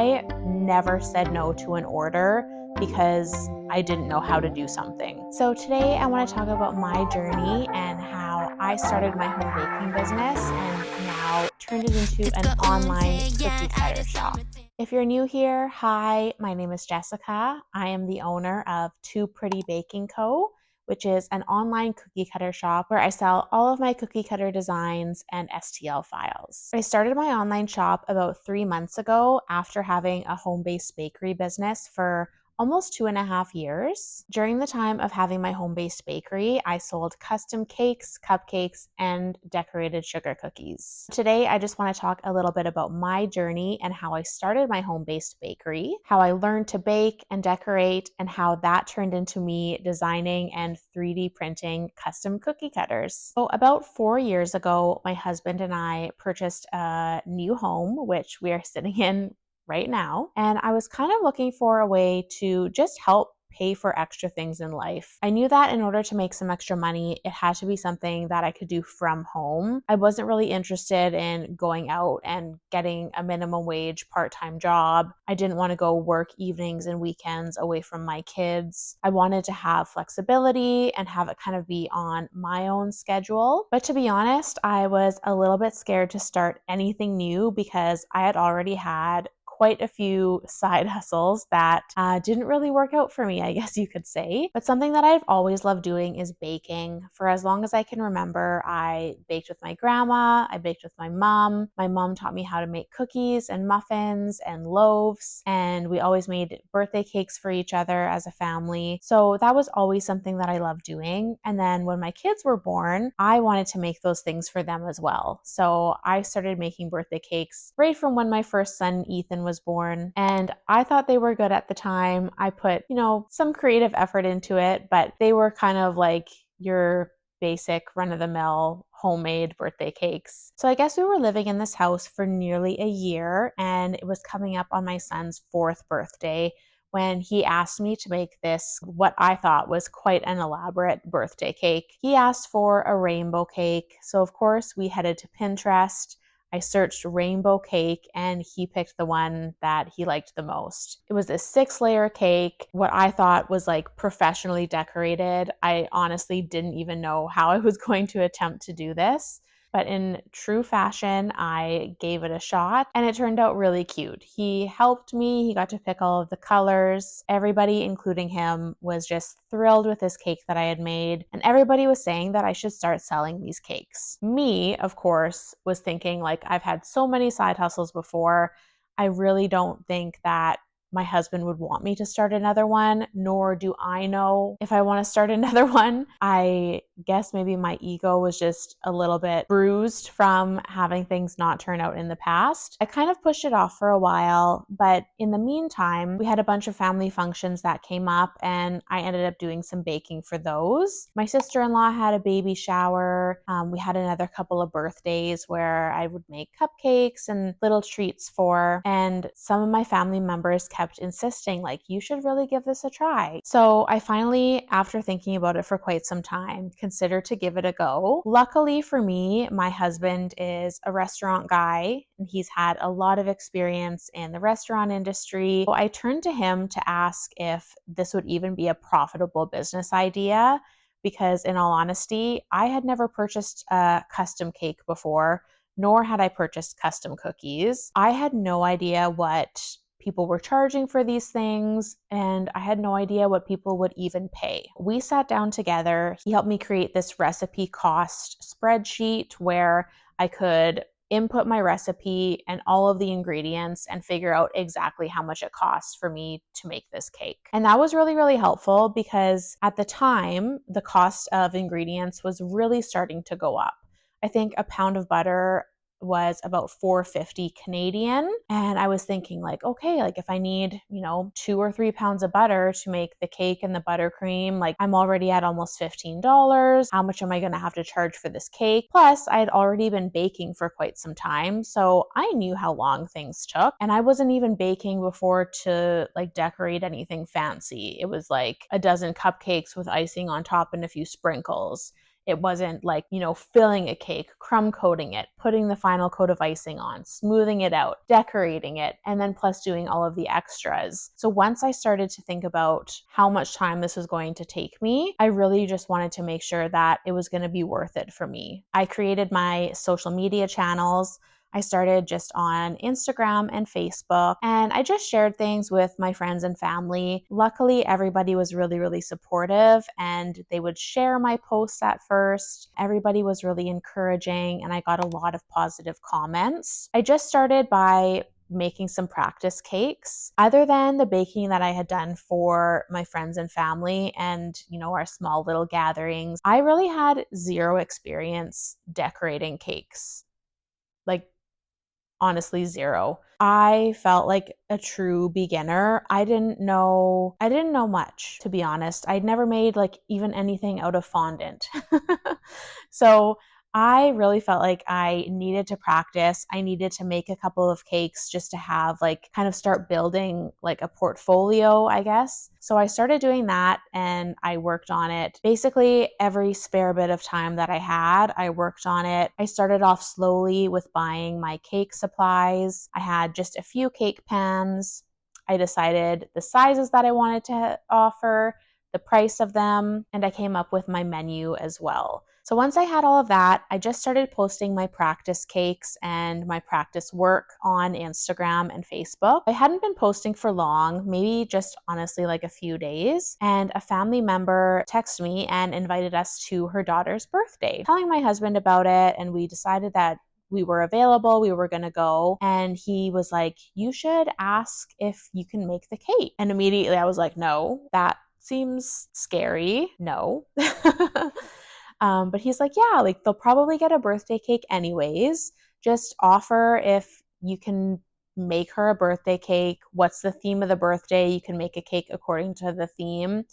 I never said no to an order because I didn't know how to do something. So today I want to talk about my journey and how I started my home baking business and now turned it into an online cookie cutter shop. If you're new here, hi, my name is Jessica. I am the owner of Too Pretty Baking Co., which is an online cookie cutter shop where I sell all of my cookie cutter designs and STL files. I started my online shop about 3 months ago after having a home-based bakery business for almost 2.5 years. During the time of having my home-based bakery, I sold custom cakes, cupcakes, and decorated sugar cookies. Today, I just want to talk a little bit about my journey and how I started my home-based bakery, how I learned to bake and decorate, and how that turned into me designing and 3D printing custom cookie cutters. So about 4 years ago, my husband and I purchased a new home, which we are sitting in right now. And I was kind of looking for a way to just help pay for extra things in life. I knew that in order to make some extra money, it had to be something that I could do from home. I wasn't really interested in going out and getting a minimum wage part-time job. I didn't want to go work evenings and weekends away from my kids. I wanted to have flexibility and have it kind of be on my own schedule. But to be honest, I was a little bit scared to start anything new because I had already had quite a few side hustles that didn't really work out for me, I guess you could say. But something that I've always loved doing is baking. For as long as I can remember, I baked with my grandma, I baked with my mom. My mom taught me how to make cookies and muffins and loaves, and we always made birthday cakes for each other as a family. So that was always something that I loved doing. And then when my kids were born, I wanted to make those things for them as well. So I started making birthday cakes right from when my first son, Ethan, was born, and I thought they were good at the time. I put, some creative effort into it, but they were kind of like your basic run-of-the-mill homemade birthday cakes. So I guess we were living in this house for nearly a year, and it was coming up on my son's 4th birthday when he asked me to make this, what I thought was quite an elaborate birthday cake. He asked for a rainbow cake, so of course we headed to Pinterest. I searched rainbow cake and he picked the one that he liked the most. It was a 6-layer cake, what I thought was like professionally decorated. I honestly didn't even know how I was going to attempt to do this. But in true fashion, I gave it a shot and it turned out really cute. He helped me. He got to pick all of the colors. Everybody, including him, was just thrilled with this cake that I had made. And everybody was saying that I should start selling these cakes. Me, of course, was thinking like, I've had so many side hustles before. I really don't think that my husband would want me to start another one, nor do I know if I want to start another one. I guess maybe my ego was just a little bit bruised from having things not turn out in the past. I kind of pushed it off for a while, but in the meantime, we had a bunch of family functions that came up and I ended up doing some baking for those. My sister-in-law had a baby shower. We had another couple of birthdays where I would make cupcakes and little treats for, and some of my family members kept insisting like, you should really give this a try. So I finally, after thinking about it for quite some time, considered to give it a go. Luckily for me, my husband is a restaurant guy and he's had a lot of experience in the restaurant industry. So I turned to him to ask if this would even be a profitable business idea, because in all honesty, I had never purchased a custom cake before, nor had I purchased custom cookies. I had no idea what people were charging for these things, and I had no idea what people would even pay. We sat down together. He helped me create this recipe cost spreadsheet where I could input my recipe and all of the ingredients and figure out exactly how much it costs for me to make this cake. And that was really, really helpful because at the time, the cost of ingredients was really starting to go up. I think a pound of butter was about $4.50 Canadian. And I was thinking like, okay, like if I need, 2 or 3 pounds of butter to make the cake and the buttercream, like I'm already at almost $15. How much am I going to have to charge for this cake? Plus, I had already been baking for quite some time. So I knew how long things took. And I wasn't even baking before to like decorate anything fancy. It was like a dozen cupcakes with icing on top and a few sprinkles. It wasn't like, filling a cake, crumb coating it, putting the final coat of icing on, smoothing it out, decorating it, and then plus doing all of the extras. So once I started to think about how much time this was going to take me, I really just wanted to make sure that it was going to be worth it for me. I created my social media channels. I started just on Instagram and Facebook, and I just shared things with my friends and family. Luckily, everybody was really, really supportive, and they would share my posts at first. Everybody was really encouraging, and I got a lot of positive comments. I just started by making some practice cakes. Other than the baking that I had done for my friends and family and, our small little gatherings, I really had zero experience decorating cakes. Like, honestly, zero. I felt like a true beginner. I didn't know much, to be honest. I'd never made like even anything out of fondant. So I really felt like I needed to practice. I needed to make a couple of cakes just to have like kind of start building like a portfolio, I guess. So I started doing that and I worked on it. Basically, every spare bit of time that I had, I worked on it. I started off slowly with buying my cake supplies. I had just a few cake pans. I decided the sizes that I wanted to offer, the price of them, and I came up with my menu as well. So once I had all of that, I just started posting my practice cakes and my practice work on Instagram and Facebook. I hadn't been posting for long, maybe just honestly like a few days, and a family member texted me and invited us to her daughter's birthday. Telling my husband about it, and we decided that we were available, we were gonna go, and he was like, "You should ask if you can make the cake." And immediately I was like, "No, that seems scary. No." But he's like, "Yeah, like they'll probably get a birthday cake anyways. Just offer if you can make her a birthday cake. What's the theme of the birthday? You can make a cake according to the theme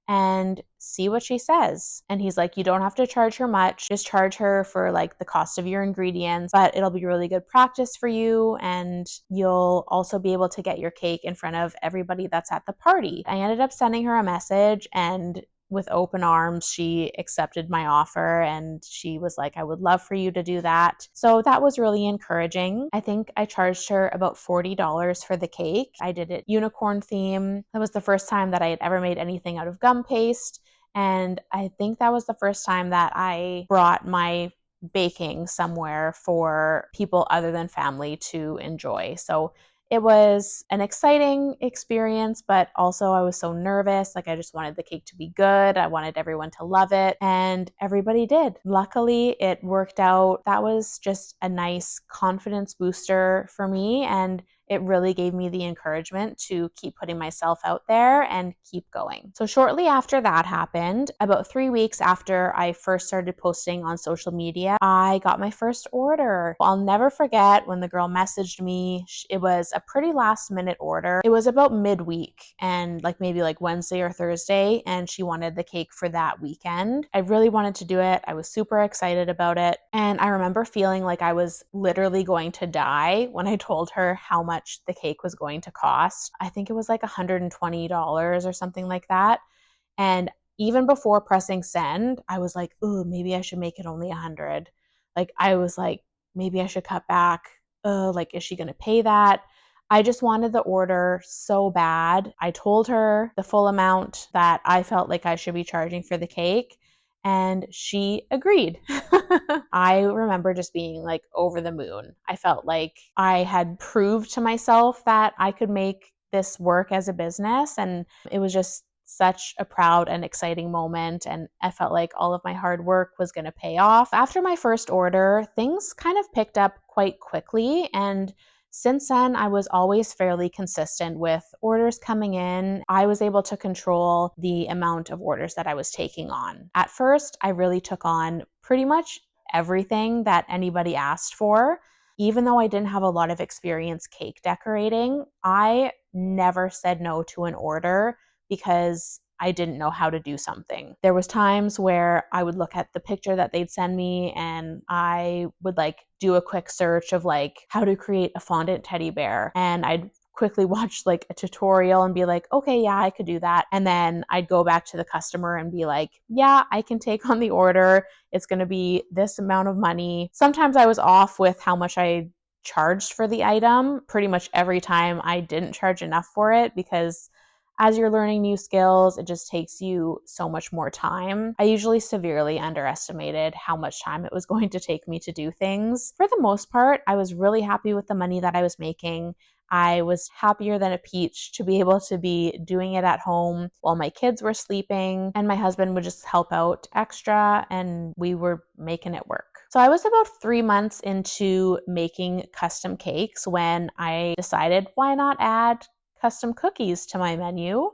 and see what she says." And he's like, "You don't have to charge her much. Just charge her for like the cost of your ingredients, but it'll be really good practice for you. And you'll also be able to get your cake in front of everybody that's at the party." I ended up sending her a message, and with open arms, she accepted my offer and she was like, "I would love for you to do that." So that was really encouraging. I think I charged her about $40 for the cake. I did it unicorn theme. That was the first time that I had ever made anything out of gum paste. And I think that was the first time that I brought my baking somewhere for people other than family to enjoy. So it was an exciting experience, but also I was so nervous. Like I just wanted the cake to be good. I wanted everyone to love it, and everybody did. Luckily, it worked out. That was just a nice confidence booster for me, and it really gave me the encouragement to keep putting myself out there and keep going. So shortly after that happened, about 3 weeks after I first started posting on social media, I got my first order. I'll never forget when the girl messaged me. It was a pretty last minute order. It was about midweek and like maybe like Wednesday or Thursday, and she wanted the cake for that weekend. I really wanted to do it. I was super excited about it. And I remember feeling like I was literally going to die when I told her how much the cake was going to cost. I think it was like $120 or something like that. And even before pressing send, I was like, "Ooh, maybe I should make it only 100." Like I was like, maybe I should cut back. Like, is she going to pay that? I just wanted the order so bad. I told her the full amount that I felt like I should be charging for the cake, and she agreed. I remember just being like over the moon. I felt like I had proved to myself that I could make this work as a business, and it was just such a proud and exciting moment, and I felt like all of my hard work was going to pay off. After my first order, things kind of picked up quite quickly, and since then, I was always fairly consistent with orders coming in. I was able to control the amount of orders that I was taking on. At first, I really took on pretty much everything that anybody asked for. Even though I didn't have a lot of experience cake decorating, I never said no to an order because I didn't know how to do something. There was times where I would look at the picture that they'd send me and I would like do a quick search of like how to create a fondant teddy bear, and I'd quickly watch like a tutorial and be like, okay, yeah, I could do that. And then I'd go back to the customer and be like, yeah, I can take on the order. It's going to be this amount of money. Sometimes I was off with how much I charged for the item. Pretty much every time I didn't charge enough for it because as you're learning new skills, it just takes you so much more time. I usually severely underestimated how much time it was going to take me to do things. For the most part, I was really happy with the money that I was making. I was happier than a peach to be able to be doing it at home while my kids were sleeping, and my husband would just help out extra, and we were making it work. So I was about 3 months into making custom cakes when I decided, why not add custom cookies to my menu?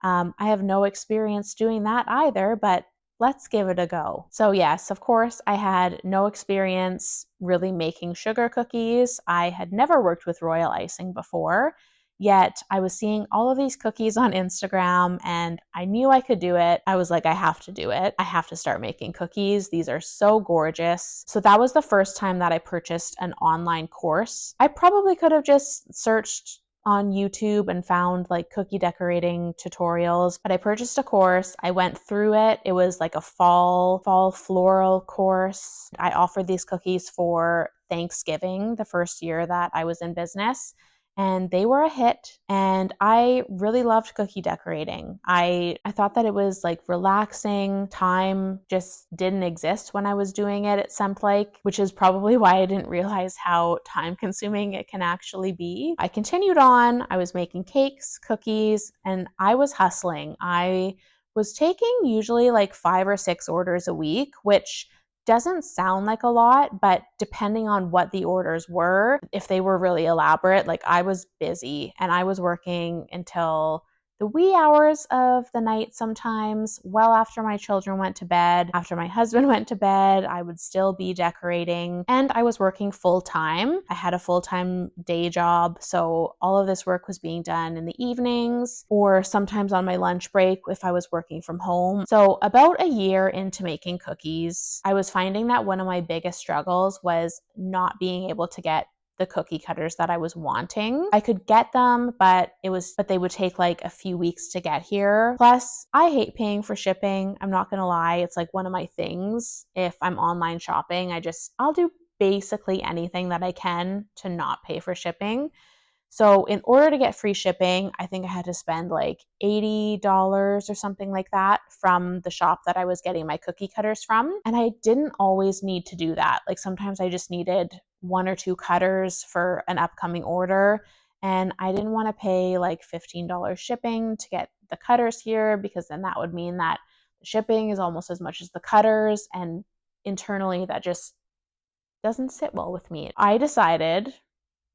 I have no experience doing that either, but let's give it a go. So yes, of course, I had no experience really making sugar cookies. I had never worked with royal icing before, yet I was seeing all of these cookies on Instagram and I knew I could do it. I was like, I have to do it. I have to start making cookies. These are so gorgeous. So that was the first time that I purchased an online course. I probably could have just searched on YouTube and found like cookie decorating tutorials, but I purchased a course. I went through it. It was like a fall floral course. I offered these cookies for Thanksgiving, the first year that I was in business, and they were a hit, and I really loved cookie decorating. I thought that it was like relaxing. Time just didn't exist when I was doing it seemed like, which is probably why I didn't realize how time consuming it can actually be. I continued on. I was making cakes, cookies, and I was hustling. I was taking usually like 5 or 6 orders a week, which doesn't sound like a lot, but depending on what the orders were, if they were really elaborate, like I was busy and I was working until the wee hours of the night sometimes, well after my children went to bed. After my husband went to bed, I would still be decorating, and I was working full time. I had a full-time day job, so all of this work was being done in the evenings or sometimes on my lunch break if I was working from home. So about a year into making cookies, I was finding that one of my biggest struggles was not being able to get the cookie cutters that I was wanting. I could get them, but they would take like a few weeks to get here. Plus, I hate paying for shipping. I'm not gonna lie. It's like one of my things. If I'm online shopping, I'll do basically anything that I can to not pay for shipping. So in order to get free shipping, I think I had to spend like $80 or something like that from the shop that I was getting my cookie cutters from. And I didn't always need to do that. Like sometimes I just needed 1 or 2 cutters for an upcoming order. And I didn't want to pay like $15 shipping to get the cutters here because then that would mean that the shipping is almost as much as the cutters. And internally, that just doesn't sit well with me. I decided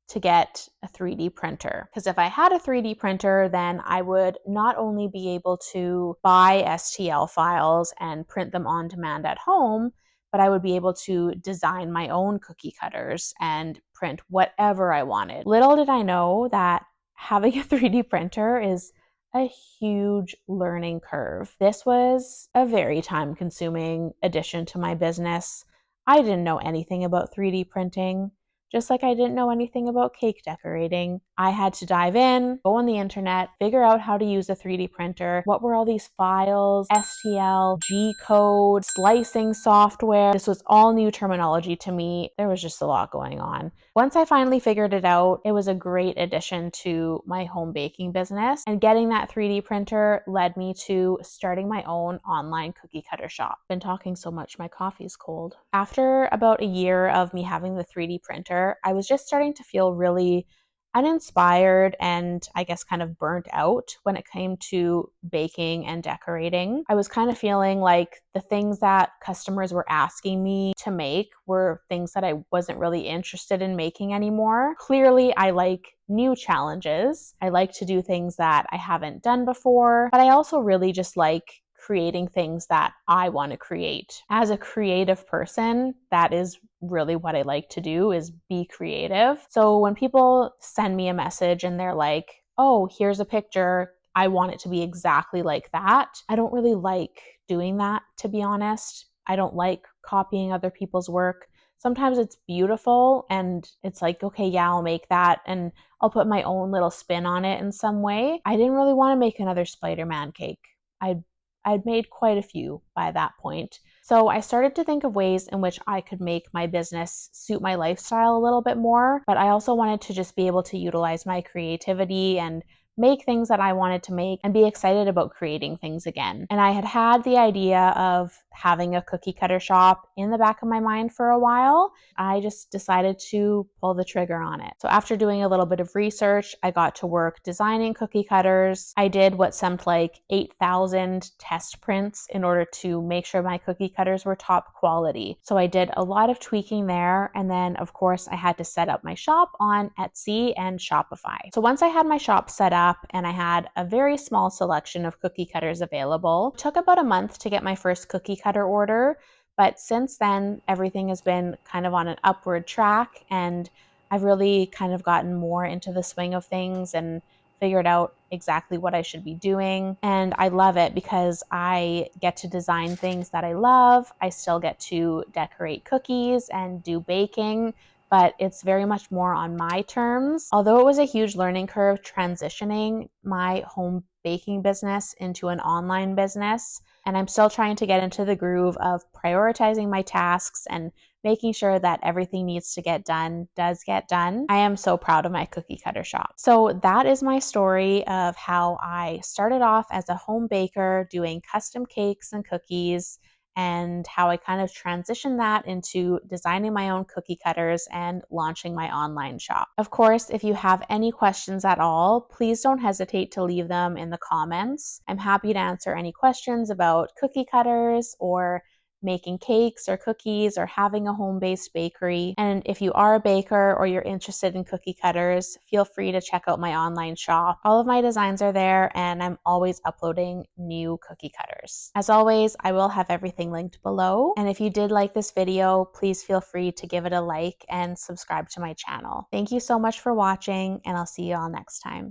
to get a 3D printer. Because if I had a 3D printer, then I would not only be able to buy STL files and print them on demand at home, but I would be able to design my own cookie cutters and print whatever I wanted. Little did I know that having a 3D printer is a huge learning curve. This was a very time-consuming addition to my business. I didn't know anything about 3D printing. Just like I didn't know anything about cake decorating, I had to dive in, go on the internet, figure out how to use a 3D printer. What were all these files, STL, G-code, slicing software? This was all new terminology to me. There was just a lot going on. Once I finally figured it out, it was a great addition to my home baking business. And getting that 3D printer led me to starting my own online cookie cutter shop. Been talking so much, my coffee's cold. After about a year of me having the 3D printer, I was just starting to feel really uninspired and I guess kind of burnt out when it came to baking and decorating. I was kind of feeling like the things that customers were asking me to make were things that I wasn't really interested in making anymore. Clearly, I like new challenges. I like to do things that I haven't done before, but I also really just like creating things that I want to create. As a creative person, that is really what I like to do, is be creative. So when people send me a message and they're like, oh, here's a picture, I want it to be exactly like that, I don't really like doing that, to be honest. I don't like copying other people's work. sometimes it's beautiful and it's like, okay, yeah, I'll make that and I'll put my own little spin on it in some way. I didn't really want to make another Spider-Man cake. I'd I'd made quite a few by that point. So I started to think of ways in which I could make my business suit my lifestyle a little bit more, but I also wanted to just be able to utilize my creativity and make things that I wanted to make and be excited about creating things again. And I had had the idea of having a cookie cutter shop in the back of my mind for a while. I just decided to pull the trigger on it. So after doing a little bit of research, I got to work designing cookie cutters. I did what seemed like 8,000 test prints in order to make sure my cookie cutters were top quality. So I did a lot of tweaking there. And then, of course, I had to set up my shop on Etsy and Shopify. So once I had my shop set up and I had a very small selection of cookie cutters available, it took about a month to get my first cookie cutter order. But since then, everything has been kind of on an upward track, and I've really kind of gotten more into the swing of things and figured out exactly what I should be doing. And I love it because I get to design things that I love. I still get to decorate cookies and do baking, but it's very much more on my terms. Although it was a huge learning curve transitioning my home baking business into an online business, and I'm still trying to get into the groove of prioritizing my tasks and making sure that everything needs to get done does get done. I am so proud of my cookie cutter shop. So that is my story of how I started off as a home baker doing custom cakes and cookies, and how I kind of transitioned that into designing my own cookie cutters and launching my online shop. Of course, if you have any questions at all, please don't hesitate to leave them in the comments. I'm happy to answer any questions about cookie cutters or making cakes or cookies or having a home-based bakery. And if you are a baker or you're interested in cookie cutters, feel free to check out my online shop. All of my designs are there, and I'm always uploading new cookie cutters. As always, I will have everything linked below. And if you did like this video, please feel free to give it a like and subscribe to my channel. Thank you so much for watching, and I'll see you all next time.